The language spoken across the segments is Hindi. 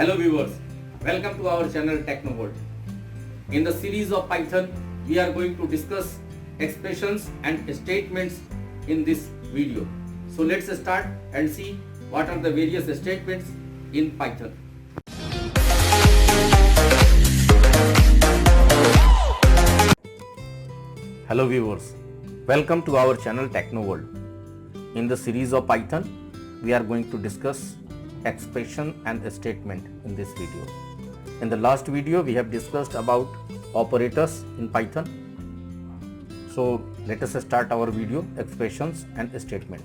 Hello viewers, welcome to our channel TechnoVolt. In the series of Python, we are going to discuss expressions and statements in this video. So let's start and see what are the various statements in Python. Hello viewers, welcome to our channel TechnoVolt. In the series of Python, we are going to discuss expression and statement in this video. In the last video, we have discussed about operators in Python. So let us start our video, expressions and statement.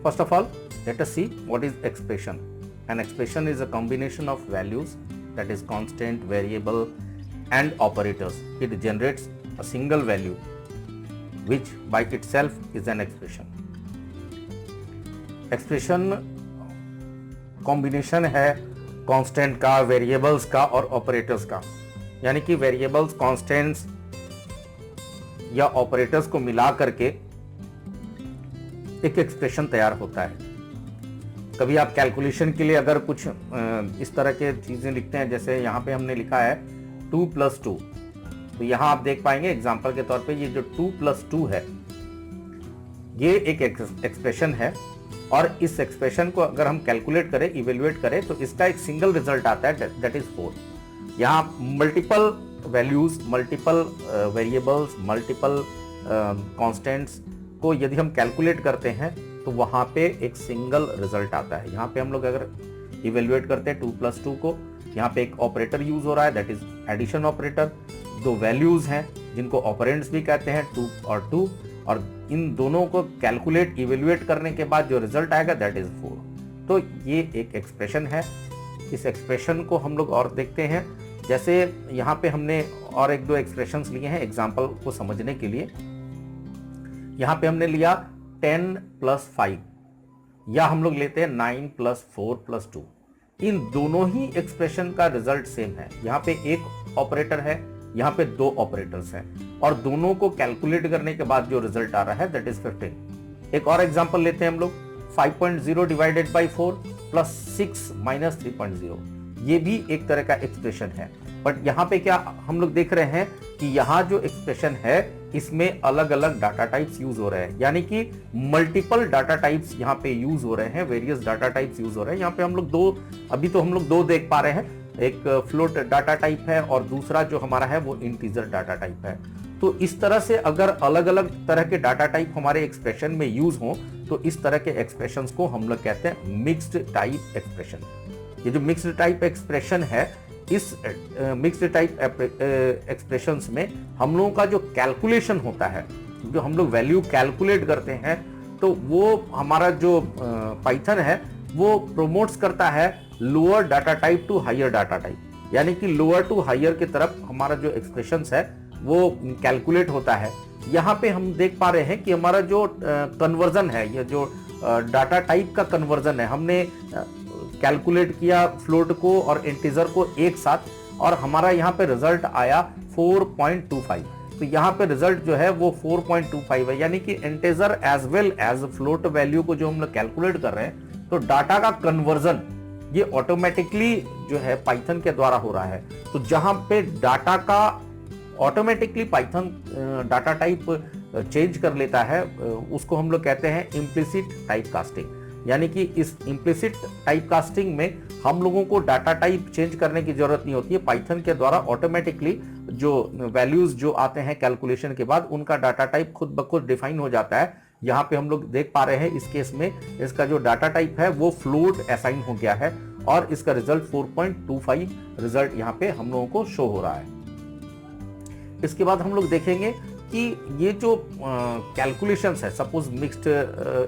First of all, let us see what is expression. An expression is a combination of values, that is constant, variable and operators. It generates a single value which by itself is an expression. Expression combination है कांस्टेंट का, वेरिएबल्स का और ऑपरेटर्स का, यानी कि वेरिएबल्स, कांस्टेंट्स या ऑपरेटर्स को मिला करके एक एक्सप्रेशन तैयार होता है। कभी आप कैलकुलेशन के लिए अगर कुछ इस तरह के चीजें लिखते हैं, जैसे यहाँ पे हमने लिखा है 2 + 2, तो यहाँ आप देख पाएंगे एग्जांपल के तौर पे ये जो 2 + 2 है ये एक एक्सप्रेशन है और इस एक्सप्रेशन को अगर हम कैलकुलेट करें, इवेल्युएट करें तो इसका एक सिंगल रिजल्ट आता है, दैट इज 4। यहाँ multiple values, multiple variables, multiple constants को यदि हम कैलकुलेट करते हैं तो वहाँ पे एक सिंगल रिजल्ट आता है। यहाँ पे हम लोग अगर इवेल्युएट करते हैं 2 + 2 को, यहाँ पे एक ऑपरेटर यूज हो रहा है, दैट इज एडिशन ऑपरेटर। दो वैल्यूज हैं जिनको ऑपरेंड्स भी कहते हैं, 2 और 2, और इन दोनों को कैलकुलेट, इवेल्युएट करने के बाद जो रिजल्ट आएगा दैट इज 4। तो ये एक एक्सप्रेशन है। इस एक्सप्रेशन को हम लोग और देखते हैं, जैसे यहाँ पे हमने और एक दो एक्सप्रेशंस लिए हैं एग्जांपल को समझने के लिए। यहाँ पे हमने लिया 10 + 5 या हम लोग लेते हैं 9 + 4 + 2। इन दोनों ही एक्सप्रेशन का रिजल्ट सेम है। यहाँ पे एक ऑपरेटर है, यहाँ पे दो ऑपरेटर्स हैं और दोनों को कैलकुलेट करने के बाद जो रिजल्ट आ रहा है दैट इज 15। एक और एग्जांपल लेते हैं हम लोग, 5.0 / 4 + 6 - 3.0। ये भी एक तरह का एक्सप्रेशन है, बट यहाँ पे क्या हम लोग देख रहे हैं कि यहाँ जो एक्सप्रेशन है इसमें अलग अलग डाटा टाइप्स यूज हो रहे हैं, यानी कि मल्टीपल डाटा टाइप्स यहाँ पे यूज हो रहे हैं, वेरियस डाटा टाइप्स यूज हो रहे हैं। यहाँ पे हम लोग दो देख पा रहे हैं, एक फ्लोट डाटा टाइप है और दूसरा जो हमारा है वो इंटीजर डाटा टाइप है। तो इस तरह से अगर अलग अलग तरह के डाटा टाइप हमारे एक्सप्रेशन में यूज हो तो इस तरह के एक्सप्रेशंस को हम लोग कहते हैं मिक्स्ड टाइप एक्सप्रेशन। ये जो मिक्स्ड टाइप एक्सप्रेशन है, इस मिक्स्ड टाइप एक्सप्रेशंस में हम लोगों का जो कैलकुलेशन होता है, जो हम लोग वैल्यू कैलकुलेट करते हैं, तो वो हमारा जो पाइथन है वो प्रोमोट्स करता है lower data type to higher data type, यानी कि लोअर टू हायर की तरफ हमारा जो एक्सप्रेशंस है वो कैलकुलेट होता है। यहाँ पे हम देख पा रहे हैं कि हमारा जो कन्वर्जन है, ये जो डाटा टाइप का कन्वर्जन है, हमने कैलकुलेट किया फ्लोट को और इंटीजर को एक साथ और हमारा यहाँ पे रिजल्ट आया 4.25। तो यहाँ पे रिजल्ट जो है वो 4.25 है, यानी कि integer as well as float value को जो हम लोग कैलकुलेट कर रहे हैं, तो डाटा का कन्वर्जन ये ऑटोमेटिकली जो है पाइथन के द्वारा हो रहा है। तो जहां पे डाटा का automatically Python data type change कर लेता है, उसको हम लोग कहते हैं इम्प्लिसिट टाइप कास्टिंग। यानी कि इस इम्प्लिसिट टाइप कास्टिंग में हम लोगों को डाटा टाइप चेंज करने की जरूरत नहीं होती है, पाइथन के द्वारा ऑटोमेटिकली जो वैल्यूज जो आते हैं कैलकुलेशन के बाद उनका डाटा टाइप खुद ब खुद डिफाइन हो जाता है। यहाँ पे हम लोग देख पा रहे हैं इस केस में इसका जो डाटा टाइप है वो फ्लोट असाइन हो गया है और इसका रिजल्ट 4.25 रिजल्ट यहाँ पे हम लोगों को शो हो रहा है। इसके बाद हम लोग देखेंगे कि ये जो कैलकुलेशंस है, सपोज मिक्स्ड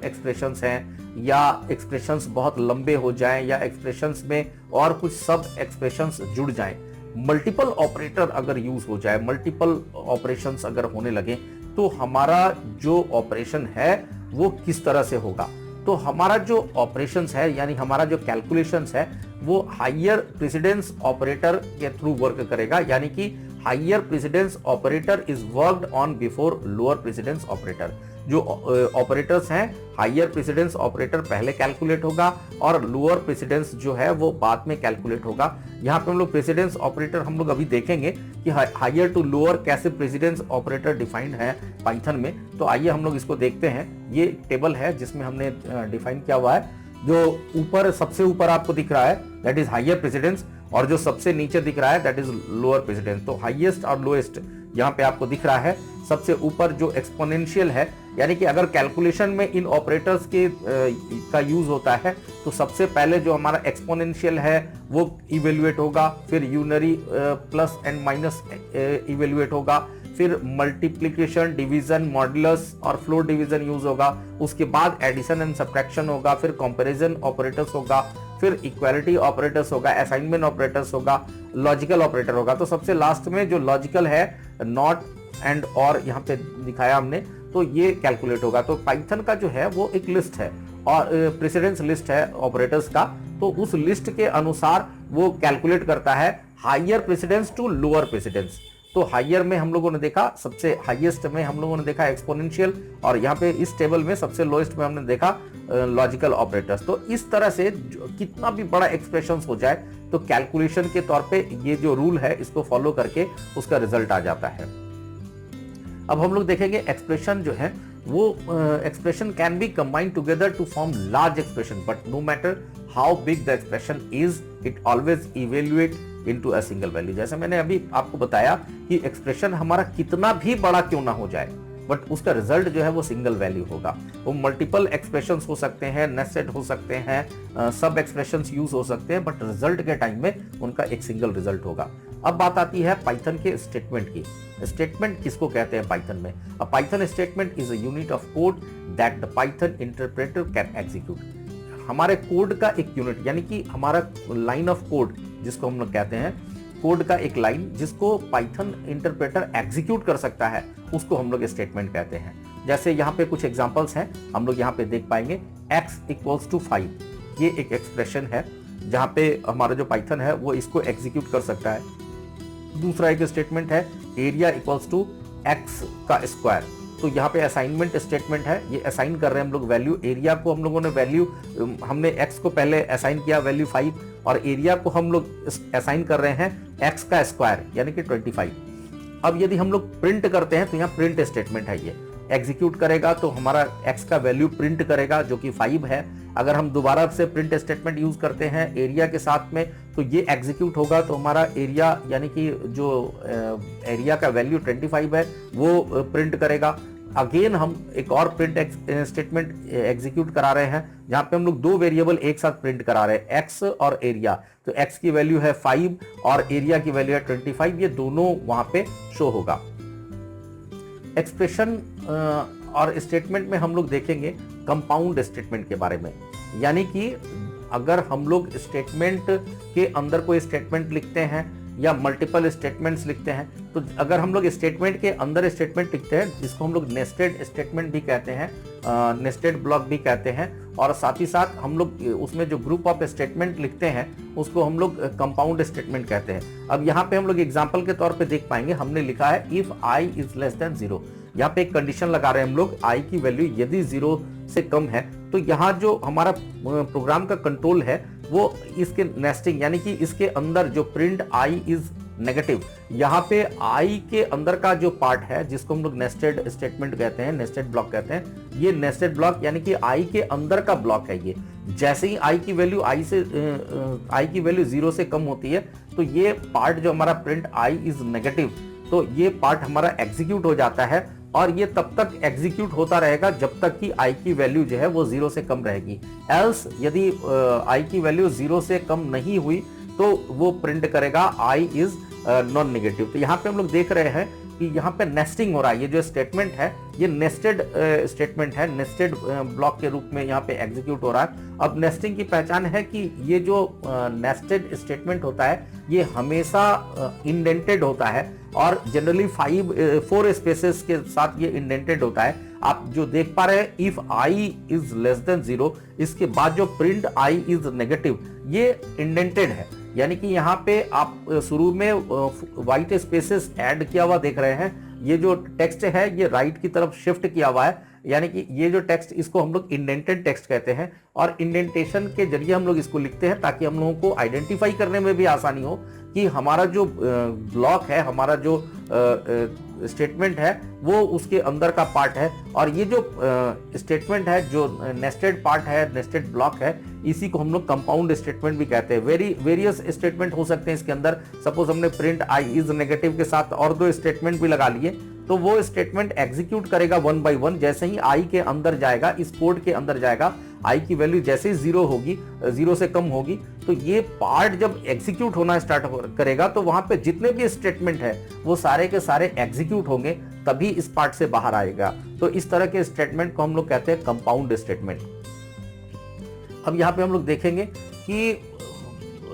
एक्सप्रेशंस हैं या एक्सप्रेशंस बहुत लंबे हो जाएं या एक्सप्रेशंस में और कुछ सब एक्सप्रेशंस जुड़ जाएं, मल्टीपल ऑपरेटर अगर यूज हो जाए, मल्टीपल ऑपरेशंस अगर होने लगे, तो हमारा जो ऑपरेशन है वो किस तरह से होगा। तो हमारा जो ऑपरेशंस है यानी हमारा जो कैलकुलेशंस है वो हायर प्रेसिडेंस ऑपरेटर के थ्रू वर्क करेगा, यानी कि higher precedence operator is worked on before lower precedence operator. जो ऑपरेटर्स हैं, हायर प्रेसिडेंस ऑपरेटर पहले कैलकुलेट होगा और लोअर प्रेसिडेंस जो है वो बाद में कैलकुलेट होगा। यहाँ पे हम लोग प्रेसिडेंस ऑपरेटर हम लोग अभी देखेंगे कि हायर टू लोअर कैसे प्रेसिडेंस ऑपरेटर डिफाइंड है पाइथन में। तो आइए हम लोग इसको देखते हैं। ये टेबल है जिसमें हमने डिफाइन किया हुआ है। जो ऊपर सबसे ऊपर आपको दिख रहा है दैट इज हायर प्रेसिडेंस, और जो सबसे नीचे दिख रहा है दैट इज लोअर प्रेसिडेंस। तो हाईएस्ट और लोएस्ट यहाँ पे आपको दिख रहा है। सबसे ऊपर जो एक्सपोनेंशियल है, यानी कि अगर कैलकुलेशन में इन ऑपरेटर्स के का यूज होता है तो सबसे पहले जो हमारा एक्सपोनेंशियल है वो इवेल्युएट होगा, फिर unary plus and minus evaluate होगा, फिर मल्टीप्लिकेशन, डिवीजन, मॉडुलस और फ्लोर डिवीजन यूज होगा। उसके बाद एडिशन एंड सब्ट्रैक्शन होगा, फिर कंपैरिजन ऑपरेटर्स होगा, फिर इक्वालिटी ऑपरेटर्स होगा, असाइनमेंट ऑपरेटर्स होगा, लॉजिकल ऑपरेटर होगा। तो सबसे लास्ट में जो लॉजिकल है, नॉट एंड और यहाँ पे दिखाया हमने, तो ये कैलकुलेट होगा। तो पाइथन का जो है वो एक लिस्ट है और प्रेसिडेंस लिस्ट है ऑपरेटर्स का। तो उस लिस्ट के अनुसार वो कैलकुलेट करता है higher precedence to lower precedence. तो हायर में हम लोगों ने देखा, सबसे हाईएस्ट में हम लोगों ने देखा एक्सपोनेंशियल, और यहाँ पे इस टेबल में सबसे लोएस्ट में हमने देखा लॉजिकल ऑपरेटर्स। तो इस तरह से कितना भी बड़ा एक्सप्रेशन हो जाए तो कैलकुलेशन के तौर पे ये जो रूल है इसको फॉलो करके उसका रिजल्ट आ जाता है। अब हम लोग देखेंगे एक्सप्रेशन जो है वो expression can be combined together to form large expression, but no matter how big the expression is, it always evaluate into a single value. जैसे मैंने अभी आपको बताया कि एक्सप्रेशन हमारा कितना भी बड़ा क्यों ना हो जाए, बट उसका रिजल्ट जो है वो सिंगल वैल्यू होगा। वो मल्टीपल एक्सप्रेशंस हो सकते हैं, नेस्टेड हो सकते हैं, सब एक्सप्रेशंस यूज हो सकते हैं, बट रिजल्ट के टाइम में उनका एक सिंगल रिजल्ट होगा। अब बात आती है पाइथन के स्टेटमेंट की। स्टेटमेंट किसको कहते हैं पाइथन में? A Python statement is a unit of code that the Python interpreter can execute. हमारे कोड का एक यूनिट, यानी कि हमारा लाइन ऑफ कोड जिसको हम लोग कहते हैं, कोड का एक लाइन जिसको पाइथन इंटरप्रेटर एग्जीक्यूट कर सकता है, उसको हम लोग स्टेटमेंट कहते हैं। जैसे यहाँ पे कुछ एग्जांपल्स हैं, हम लोग यहाँ पे देख पाएंगे x = 5, ये एक एक्सप्रेशन है जहाँ पे हमारा जो पाइथन है वो इसको एग्जीक्यूट कर सकता है। दूसरा एक स्टेटमेंट है एरिया = x²। तो यहाँ पे असाइनमेंट स्टेटमेंट है, ये असाइन कर रहे हैं हम लोग वैल्यू। एरिया को हम लोगों ने वैल्यू, हमने x को पहले असाइन किया वैल्यू 5, और एरिया को हम लोग असाइन कर रहे हैं x² यानी कि 25। अब यदि हम लोग प्रिंट करते हैं तो यहाँ प्रिंट स्टेटमेंट है, ये एग्जीक्यूट करेगा तो हमारा x का वैल्यू प्रिंट करेगा जो कि 5 है। अगर हम दोबारा से प्रिंट स्टेटमेंट यूज करते हैं एरिया के साथ में तो ये एग्जीक्यूट होगा, तो हमारा एरिया यानी कि जो एरिया का वैल्यू 25 है वो प्रिंट करेगा। अगेन हम एक और प्रिंट स्टेटमेंट एग्जीक्यूट करा रहे हैं जहां पे हम लोग दो वेरिएबल एक साथ प्रिंट करा रहे हैं, x और एरिया। तो x की वैल्यू है 5 और एरिया की वैल्यू है 25, ये दोनों वहां पे शो होगा। एक्सप्रेशन और स्टेटमेंट में हम लोग देखेंगे कंपाउंड स्टेटमेंट के बारे में, यानी कि अगर हम लोग स्टेटमेंट के अंदर कोई स्टेटमेंट लिखते हैं या मल्टीपल स्टेटमेंट्स लिखते हैं, तो अगर हम लोग स्टेटमेंट के अंदर स्टेटमेंट लिखते हैं जिसको हम लोग नेस्टेड स्टेटमेंट भी कहते हैं, नेस्टेड ब्लॉक भी कहते हैं, और साथ ही साथ हम लोग उसमें जो ग्रुप ऑफ स्टेटमेंट लिखते हैं उसको हम लोग कंपाउंड स्टेटमेंट कहते हैं। अब यहाँ पे हम लोग एग्जांपल के तौर पे देख पाएंगे, हमने लिखा है if i is less than 0। यहाँ पे एक कंडीशन लगा रहे हैं हम लोग, i की वैल्यू यदि 0 से कम है तो यहाँ जो हमारा प्रोग्राम का कंट्रोल है वो इसके नेस्टिंग, यानी कि इसके अंदर जो प्रिंट i इज नेगेटिव, यहाँ पे i के अंदर का जो पार्ट है जिसको हम लोग नेस्टेड स्टेटमेंट कहते हैं, नेस्टेड ब्लॉक कहते हैं, ये नेस्टेड ब्लॉक यानी कि i के अंदर का ब्लॉक है ये। जैसे ही i की वैल्यू i की वैल्यू 0 से कम होती है तो ये पार्ट जो हमारा प्रिंट i इज नेगेटिव, तो ये पार्ट हमारा एग्जीक्यूट हो जाता है, और ये तब तक एग्जीक्यूट होता रहेगा जब तक कि i की वैल्यू जो है वो 0 से कम रहेगी। एल्स यदि i की वैल्यू 0 से कम नहीं हुई तो वो प्रिंट करेगा i इज नॉन नेगेटिव। तो यहाँ पे हम लोग देख रहे हैं कि यहाँ पे नेस्टिंग हो रहा है, ये जो स्टेटमेंट है ये नेस्टेड स्टेटमेंट है, नेस्टेड ब्लॉक के रूप में यहाँ पे एग्जीक्यूट हो रहा है। अब नेस्टिंग की पहचान है कि ये जो नेस्टेड स्टेटमेंट होता है ये हमेशा इंडेंटेड होता है, और जनरली 4 स्पेसेस के साथ ये इंडेंटेड होता है। आप जो देख पा रहे हैं if i is less than 0, इसके बाद जो प्रिंट i इज नेगेटिव ये इंडेंटेड है, यानी कि यहाँ पे आप शुरू में व्हाइट स्पेसेस ऐड किया हुआ देख रहे हैं। ये जो टेक्स्ट है ये राइट की तरफ शिफ्ट किया हुआ है, यानी कि ये जो टेक्स्ट, इसको हम लोग इंडेंटेड टेक्स्ट कहते हैं। और इंडेंटेशन के जरिए हम लोग इसको लिखते हैं ताकि हम लोगों को आइडेंटिफाई करने में भी आसानी हो कि हमारा जो ब्लॉक है, हमारा जो स्टेटमेंट है वो उसके अंदर का पार्ट है। और ये जो स्टेटमेंट है, जो नेस्टेड पार्ट है, नेस्टेड ब्लॉक है, इसी को हम लोग कंपाउंड स्टेटमेंट भी कहते हैं। वेरियस स्टेटमेंट हो सकते हैं इसके अंदर। सपोज हमने प्रिंट आई इज नेगेटिव के साथ और 2 स्टेटमेंट भी लगा लिए, तो वो स्टेटमेंट एग्जीक्यूट करेगा 1 बाय 1। जैसे ही आई के अंदर जाएगा, इस कोड के अंदर जाएगा, आई की वैल्यू जैसे ही 0 होगी, 0 से कम होगी, तो ये पार्ट जब एग्जीक्यूट होना स्टार्ट करेगा तो वहां पे जितने भी स्टेटमेंट है वो सारे के सारे एग्जीक्यूट होंगे, तभी इस पार्ट से बाहर आएगा। तो इस तरह के स्टेटमेंट को हम लोग कहते हैं कंपाउंड स्टेटमेंट। अब यहाँ पे हम लोग देखेंगे कि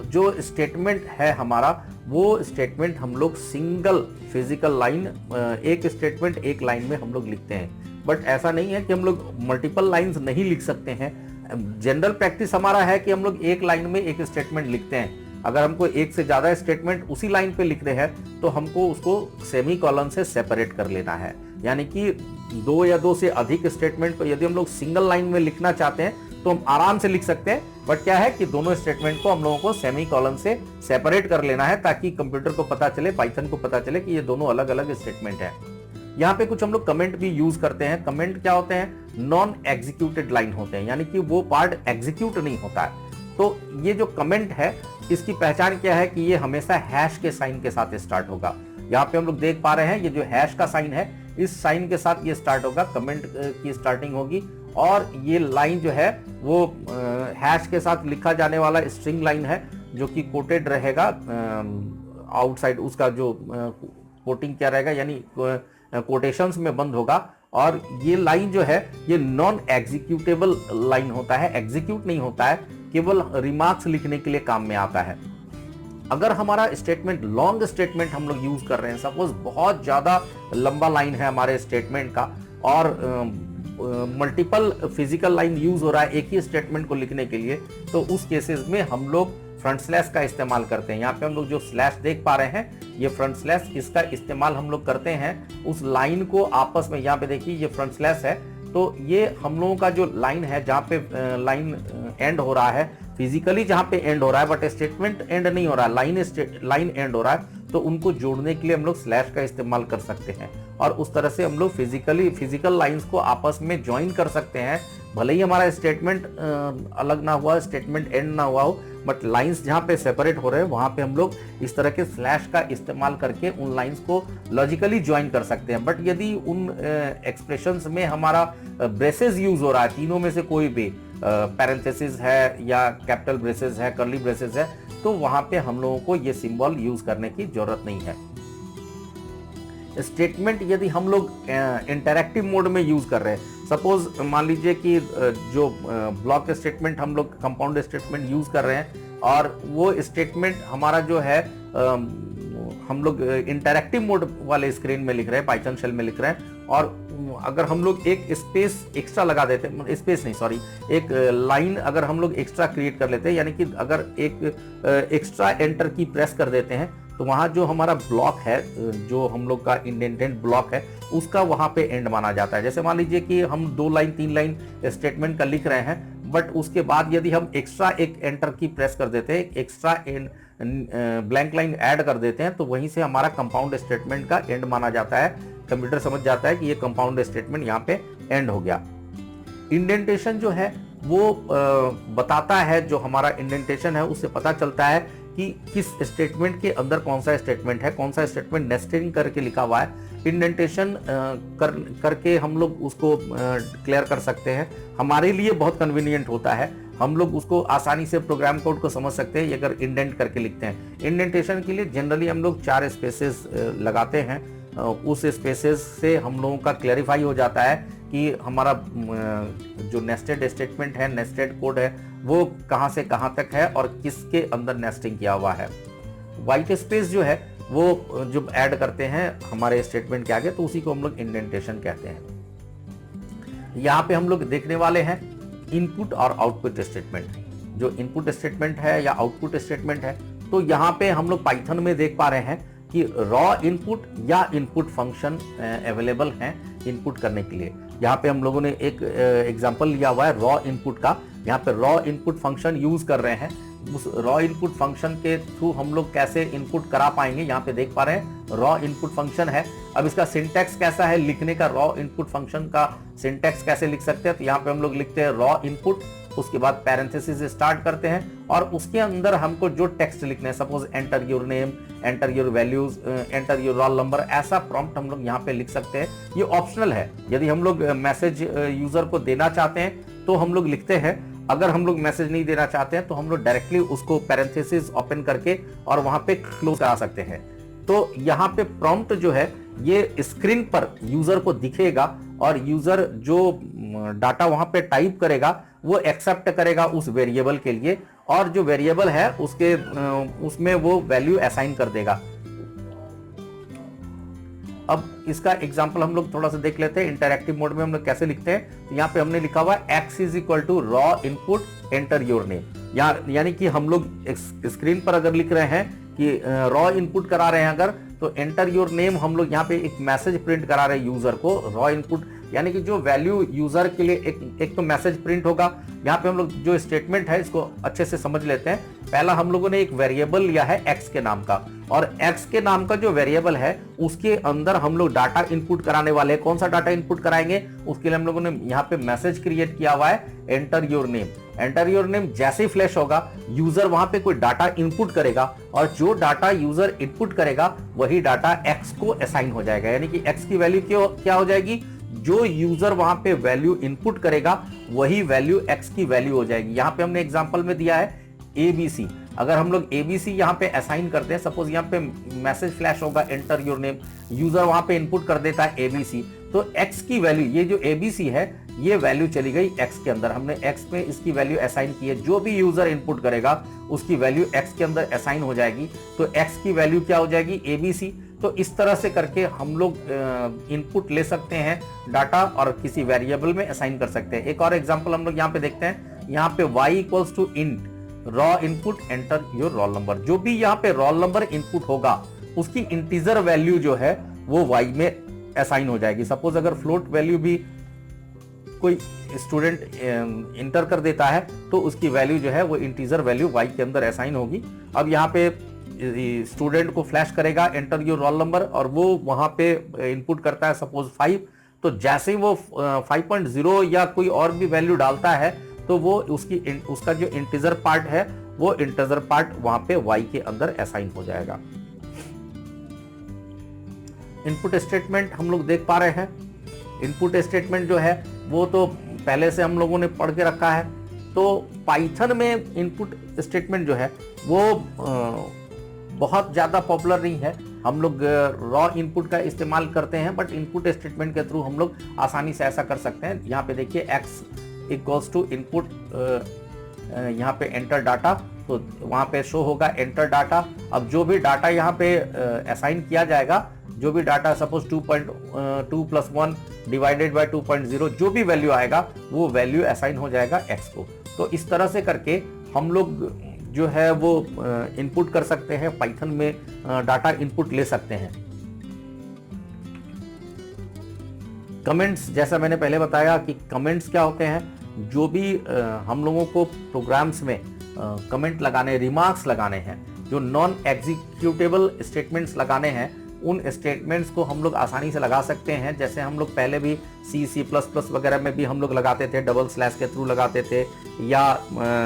जो स्टेटमेंट है हमारा, वो स्टेटमेंट हम लोग सिंगल फिजिकल लाइन, एक स्टेटमेंट एक लाइन में हम लोग लिखते हैं। बट ऐसा नहीं है कि हम लोग मल्टीपल लाइंस नहीं लिख सकते हैं। जनरल प्रैक्टिस हमारा है कि हम लोग एक लाइन में एक स्टेटमेंट लिखते हैं। अगर हमको एक से ज्यादा स्टेटमेंट उसी लाइन पे लिख रहे हैं तो हमको उसको सेमी कॉलन से सेपरेट कर लेना है। यानी कि 2 या 2 से अधिक स्टेटमेंट को यदि हम लोग सिंगल लाइन में लिखना चाहते हैं तो हम आराम से लिख सकते हैं। बट क्या है कि दोनों स्टेटमेंट को हम लोगों को सेमी कॉलन से सेपरेट कर लेना है, ताकि कंप्यूटर को पता चले, पाइथन को पता चले कि ये दोनों अलग अलग स्टेटमेंट है। यहाँ पे कुछ हम लोग कमेंट भी यूज करते हैं। कमेंट क्या होते हैं? नॉन एग्जीक्यूटेड लाइन होते हैं, यानी कि वो पार्ट एग्जीक्यूट नहीं होता है। तो ये जो कमेंट है, इसकी पहचान क्या है कि ये हमेशा हैश के साइन के साथ स्टार्ट होगा। यहाँ पे हम लोग देख पा रहे हैं, ये जो हैश का साइन है, इस साइन के साथ ये स्टार्ट होगा, कमेंट की स्टार्टिंग होगी। और ये लाइन जो है वो हैश के साथ लिखा जाने वाला स्ट्रिंग लाइन है, जो कि कोटेड रहेगा आउटसाइड, उसका जो कोटिंग क्या रहेगा, यानी कोटेशंस में बंद होगा। और ये लाइन जो है ये नॉन एग्जीक्यूटेबल लाइन होता है, एग्जीक्यूट नहीं होता है, केवल रिमार्क्स लिखने के लिए काम में आता है। अगर हमारा स्टेटमेंट लॉन्ग स्टेटमेंट हम लोग यूज कर रहे हैं, सपोज बहुत ज्यादा लंबा लाइन है हमारे स्टेटमेंट का और मल्टीपल फिजिकल लाइन यूज हो रहा है एक ही स्टेटमेंट को लिखने के लिए, तो उस केसेस में हम लोग फ्रंट स्लैश का इस्तेमाल करते हैं। यहाँ पे हम लोग जो स्लैश देख पा रहे हैं, ये फ्रंट स्लैश, इसका इस्तेमाल हम लोग करते हैं उस लाइन को आपस में। यहाँ पे देखिए ये फ्रंट स्लैश है, तो ये हम लोगों का जो लाइन है, जहाँ पे लाइन एंड हो रहा है, फिजिकली जहाँ पे एंड हो रहा है, बट स्टेटमेंट एंड नहीं हो रहा है, लाइन एंड हो रहा है, तो उनको जोड़ने के लिए हम लोग स्लैश का इस्तेमाल कर सकते हैं। और उस तरह से हम लोग फिजिकल लाइंस को आपस में ज्वाइन कर सकते हैं। भले ही हमारा स्टेटमेंट अलग ना हुआ, स्टेटमेंट एंड ना हुआ हो, बट लाइंस जहाँ पे सेपरेट हो रहे हैं वहां पे हम लोग इस तरह के स्लैश का इस्तेमाल करके उन लाइंस को लॉजिकली ज्वाइन कर सकते हैं। बट यदि उन एक्सप्रेशंस में हमारा ब्रेसेस यूज हो रहा है, तीनों में से कोई भी, पैरेंथेसिस है या कैपिटल ब्रेसेस है, कर्ली ब्रेसेस है, तो वहां पे हम लोगों को ये सिंबल यूज करने की जरूरत नहीं है। स्टेटमेंट यदि हम लोग इंटरैक्टिव मोड में यूज कर रहे हैं, सपोज मान लीजिए कि जो ब्लॉक स्टेटमेंट हम लोग कंपाउंड स्टेटमेंट यूज कर रहे हैं और वो स्टेटमेंट हमारा जो है हम लोग इंटरैक्टिव मोड वाले स्क्रीन में लिख रहे हैं, पाइथन शेल में लिख रहे हैं, और अगर हम लोग एक स्पेस एक्स्ट्रा लगा देते हैं, स्पेस नहीं सॉरी, एक लाइन अगर हम लोग एक्स्ट्रा क्रिएट कर लेते हैं, यानी कि अगर एक एक्स्ट्रा एंटर की प्रेस कर देते हैं, तो वहां जो हमारा ब्लॉक है, जो हम लोग का इंडेंटेड ब्लॉक है, उसका वहां पे एंड माना जाता है। जैसे मान लीजिए कि हम 2 लाइन 3 लाइन स्टेटमेंट का लिख रहे हैं, बट उसके बाद यदि हम एक्स्ट्रा एक एंटर की प्रेस कर देते हैं, एक्स्ट्रा ब्लैंक लाइन ऐड कर देते हैं, तो वहीं से हमारा कंपाउंड स्टेटमेंट का एंड माना जाता है। कंप्यूटर समझ जाता है कि ये कंपाउंड स्टेटमेंट यहाँ पे एंड हो गया। इंडेंटेशन जो है वो बताता है, जो हमारा इंडेंटेशन है उससे पता चलता है कि किस स्टेटमेंट के अंदर कौन सा स्टेटमेंट है, कौन सा स्टेटमेंट नेस्टिंग करके लिखा हुआ है। इंडेंटेशन करके हम लोग उसको क्लियर कर सकते हैं। हमारे लिए बहुत कन्वीनियंट होता है, हम लोग उसको आसानी से प्रोग्राम कोड को समझ सकते हैं अगर इंडेंट करके लिखते हैं। इंडेंटेशन के लिए जनरली हम लोग 4 स्पेसेस लगाते हैं। उस स्पेसेस से हम लोगों का क्लैरिफाई हो जाता है कि हमारा जो नेस्टेड स्टेटमेंट है, नेस्टेड कोड है, वो कहां से कहां तक है और किसके अंदर नेस्टिंग किया हुआ है। व्हाइट स्पेस जो है वो जब ऐड करते हैं हमारे स्टेटमेंट के आगे, तो उसी को हम लोग इंडेंटेशन कहते हैं। यहाँ पे हम लोग देखने वाले हैं इनपुट और आउटपुट स्टेटमेंट। जो इनपुट स्टेटमेंट है या आउटपुट स्टेटमेंट है, तो यहाँ पे हम लोग पाइथन में देख पा रहे हैं कि रॉ इनपुट या इनपुट फंक्शन अवेलेबल हैं इनपुट करने के लिए। यहाँ पे हम लोगों ने एक एग्जांपल लिया हुआ है रॉ इनपुट का। यहाँ पे रॉ इनपुट फंक्शन यूज कर रहे हैं। उस रॉ इनपुट फंक्शन के थ्रू हम लोग कैसे इनपुट करा पाएंगे, यहाँ पे देख पा रहे हैं रॉ इनपुट फंक्शन है। अब इसका सिंटैक्स कैसा है लिखने का, रॉ इनपुट फंक्शन का सिंटैक्स कैसे लिख सकते हैं, तो यहाँ पे हम लोग लिखते हैं रॉ इनपुट, उसके बाद पैरेंथेसिस स्टार्ट करते हैं और उसके अंदर हमको जो टेक्स्ट लिखना है, suppose enter your name, enter your values, enter your roll number, ऐसा प्रॉम्प्ट हम लोग यहाँ पे लिख सकते हैं। ये ऑप्शनल है, यदि हम लोग मैसेज यूजर को देना चाहते हैं तो हम लोग लिखते हैं, अगर हम लोग मैसेज नहीं देना चाहते हैं तो हम लोग डायरेक्टली उसको पैरेंथेसिस ओपन करके और वहां पे क्लोज करा सकते हैं। तो यहाँ पे प्रॉम्प्ट जो है ये स्क्रीन पर यूजर को दिखेगा और यूजर जो डाटा वहां पे टाइप करेगा वो एक्सेप्ट करेगा उस वेरिएबल के लिए, और जो वेरिएबल है उसके उसमें वो वैल्यू असाइन कर देगा। अब इसका एग्जांपल हम लोग थोड़ा सा देख लेते हैं, इंटरैक्टिव मोड में हम लोग कैसे लिखते हैं। तो यहाँ पे हमने लिखा हुआ x is equal to raw input enter your name, यानी कि हम लोग स्क्रीन पर अगर लिख रहे हैं कि रॉ इनपुट करा रहे हैं अगर, तो एंटर योर नेम हम लोग यहाँ पे एक मैसेज प्रिंट करा रहे हैं यूजर को। रॉ इनपुट यानी कि जो वैल्यू यूजर के लिए एक तो मैसेज प्रिंट होगा। यहाँ पे हम लोग जो स्टेटमेंट है इसको अच्छे से समझ लेते हैं। पहला हम लोगों ने एक वेरिएबल लिया है x के नाम का, और x के नाम का जो वेरिएबल है उसके अंदर हम लोग डाटा इनपुट कराने वाले हैं। कौन सा डाटा इनपुट कराएंगे, उसके लिए हम लोगों ने यहाँ पे मैसेज क्रिएट किया हुआ है enter your name. Enter your name जैसे ही फ्लैश होगा यूजर वहां पे कोई डाटा इनपुट करेगा और जो डाटा यूजर इनपुट करेगा वही डाटा x को असाइन हो जाएगा, यानी कि x की वैल्यू क्या हो जाएगी, जो यूजर वहां पे वैल्यू इनपुट करेगा वही वैल्यू x की वैल्यू हो जाएगी। यहाँ पे हमने एग्जांपल में दिया है ABC, अगर हम लोग ABC यहाँ पे असाइन करते हैं, सपोज यहाँ पे मैसेज फ्लैश होगा एंटर योर नेम, यूजर वहां पे इनपुट कर देता है ABC, तो x की वैल्यू, ये जो ABC है ये वैल्यू चली गई x के अंदर, हमने x में इसकी वैल्यू असाइन की है। जो भी यूजर इनपुट करेगा उसकी वैल्यू x के अंदर असाइन हो जाएगी, तो x की वैल्यू क्या हो जाएगी, ABC। तो इस तरह से करके हम लोग इनपुट ले सकते हैं डाटा और किसी वेरिएबल में असाइन कर सकते हैं। एक और एग्जांपल हम लोग यहाँ पे देखते हैं, यहाँ पे y equals to int raw input enter your roll number. जो भी यहाँ पे रोल नंबर इनपुट होगा उसकी इंटीजर वैल्यू जो है वो y में असाइन हो जाएगी। सपोज अगर फ्लोट वैल्यू भी कोई स्टूडेंट इंटर कर देता है तो उसकी वैल्यू जो है वो इंटीजर वैल्यू y के अंदर असाइन होगी। अब यहाँ पे स्टूडेंट को फ्लैश करेगा एंटर योर रोल नंबर और वो वहां पे इनपुट करता है सपोज 5, तो जैसे ही वो 5.0 या कोई और भी वैल्यू डालता है तो वो उसका जो इंटीजर पार्ट है वो इंटीजर पार्ट वहां पे y के अंदर असाइन हो जाएगा। इनपुट स्टेटमेंट हम लोग देख पा रहे हैं। इनपुट स्टेटमेंट जो है वो तो पहले से हम लोगों ने पढ़ के रखा है। तो पाइथन में इनपुट स्टेटमेंट जो है वो बहुत ज़्यादा पॉपुलर नहीं है। हम लोग रॉ इनपुट का इस्तेमाल करते हैं, बट इनपुट स्टेटमेंट के थ्रू हम लोग आसानी से ऐसा कर सकते हैं। यहाँ पे देखिए x इक्वल्स टू इनपुट, यहाँ पे एंटर डाटा, तो वहाँ पे शो होगा एंटर डाटा। अब जो भी डाटा यहाँ पे असाइन किया जाएगा, जो भी डाटा सपोज 2.2 + 1 डिवाइडेड बाय 2.0 जो भी वैल्यू आएगा वो वैल्यू असाइन हो जाएगा x को। तो इस तरह से करके हम लोग जो है वो इनपुट कर सकते हैं, पाइथन में डाटा इनपुट ले सकते हैं। कमेंट्स, जैसा मैंने पहले बताया कि कमेंट्स क्या होते हैं, जो भी हम लोगों को प्रोग्राम्स में कमेंट लगाने, रिमार्क्स लगाने हैं, जो नॉन एग्जीक्यूटेबल स्टेटमेंट्स लगाने हैं, उन स्टेटमेंट्स को हम लोग आसानी से लगा सकते हैं। जैसे हम लोग पहले भी C वगैरह में भी हम लोग लगाते थे, डबल स्लैश के थ्रू लगाते थे या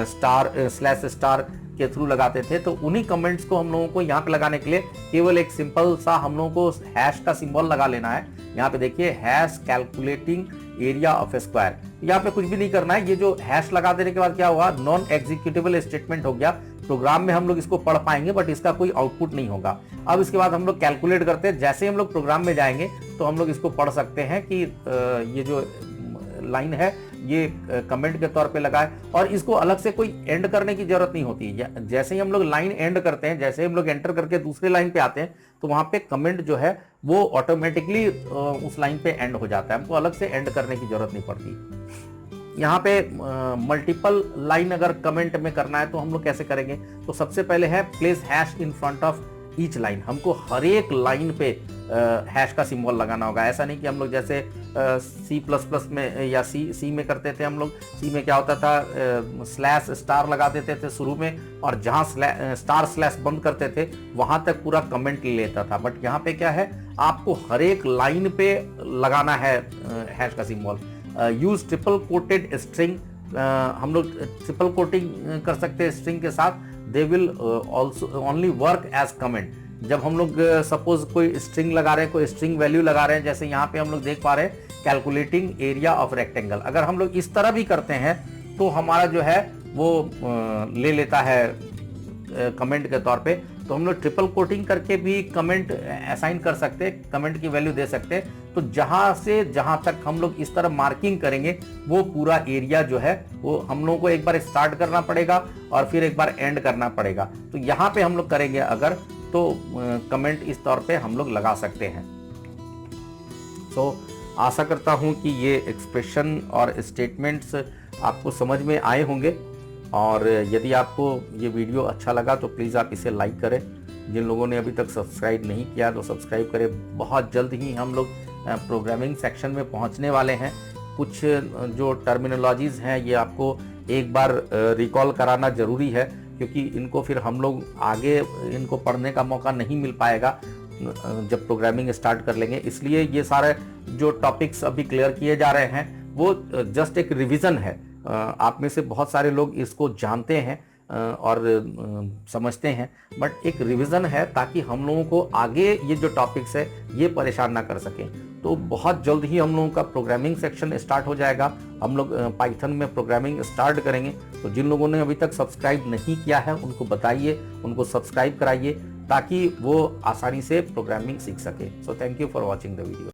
स्टार के थ्रू लगाते थे। तो उन्हीं कमेंट्स को हम लोगों को यहाँ पे लगाने के लिए केवल एक सिंपल सा हम लोगों को हैश का सिंबल लगा लेना है। यहाँ पे देखिए hash calculating area of square, यहाँ पे कुछ भी नहीं करना है। ये जो हैश लगा देने के बाद क्या हुआ, नॉन एग्जीक्यूटेबल स्टेटमेंट हो गया। प्रोग्राम में हम लोग इसको पढ़ पाएंगे बट इसका कोई आउटपुट नहीं होगा। अब इसके बाद हम लोग कैलकुलेट करते हैं, जैसे हम लोग प्रोग्राम में जाएंगे तो हम लोग इसको पढ़ सकते हैं कि ये जो लाइन है ये कमेंट के तौर पे लगा है, और इसको अलग से कोई एंड करने की जरूरत नहीं होती। जैसे ही हम लोग लाइन एंड करते हैं, जैसे ही हम लोग एंटर करके दूसरे लाइन पे आते हैं तो वहां पे कमेंट जो है वो ऑटोमेटिकली उस लाइन पे एंड हो जाता है, हमको अलग से एंड करने की जरूरत नहीं पड़ती। यहाँ पे मल्टीपल लाइन अगर कमेंट में करना है तो हम लोग कैसे करेंगे? तो सबसे पहले है place hash in front of each line. हमको हर एक लाइन पे हैश का सिंबल लगाना होगा। ऐसा नहीं कि हम लोग जैसे C++ में या सी में करते थे। हम लोग सी में क्या होता था, स्लैश स्टार लगा देते थे शुरू में, और जहाँ स्टार स्लैश बंद करते थे वहाँ तक पूरा कमेंट ले लेता था। बट यहाँ पे क्या है, आपको हर एक लाइन पे लगाना है हैश का symbol. Use triple coated string, हम लोग ट्रिपल कोटिंग कर सकते हैं स्ट्रिंग के साथ। They will also only work as comment. जब हम लोग सपोज कोई स्ट्रिंग लगा रहे हैं, कोई स्ट्रिंग वैल्यू लगा रहे हैं, जैसे यहाँ पे हम लोग देख पा रहे हैं कैलकुलेटिंग एरिया ऑफ रेक्टेंगल, अगर हम लोग इस तरह भी करते हैं तो हमारा जो है वो ले लेता है कमेंट के तौर पे। तो हम लोग ट्रिपल कोटिंग करके भी कमेंट असाइन कर सकते हैं, कमेंट की वैल्यू दे सकते हैं। तो जहां से जहां तक हम लोग इस तरह मार्किंग करेंगे वो पूरा एरिया जो है वो हम लोगों को एक बार स्टार्ट करना पड़ेगा और फिर एक बार एंड करना पड़ेगा। तो यहाँ पे हम लोग करेंगे अगर, तो कमेंट इस तौर पे हम लोग लगा सकते हैं। तो आशा करता हूँ कि ये एक्सप्रेशन और स्टेटमेंट्स आपको समझ में आए होंगे, और यदि आपको ये वीडियो अच्छा लगा तो प्लीज़ आप इसे लाइक करें। जिन लोगों ने अभी तक सब्सक्राइब नहीं किया तो सब्सक्राइब करें। बहुत जल्द ही हम लोग प्रोग्रामिंग सेक्शन में पहुंचने वाले हैं। कुछ जो टर्मिनोलॉजीज़ हैं ये आपको एक बार रिकॉल कराना ज़रूरी है, क्योंकि इनको फिर हम लोग आगे इनको पढ़ने का मौका नहीं मिल पाएगा जब प्रोग्रामिंग स्टार्ट कर लेंगे। इसलिए ये सारे जो टॉपिक्स अभी क्लियर किए जा रहे हैं वो जस्ट एक रिवीजन है। आप में से बहुत सारे लोग इसको जानते हैं और समझते हैं, बट एक रिवीजन है ताकि हम लोगों को आगे ये जो टॉपिक्स है ये परेशान ना कर सकें। तो बहुत जल्द ही हम लोगों का प्रोग्रामिंग सेक्शन स्टार्ट हो जाएगा। हम लोग पाइथन में प्रोग्रामिंग स्टार्ट करेंगे। तो जिन लोगों ने अभी तक सब्सक्राइब नहीं किया है उनको बताइए, उनको सब्सक्राइब कराइए, ताकि वो आसानी से प्रोग्रामिंग सीख सके। So thank you for watching the video.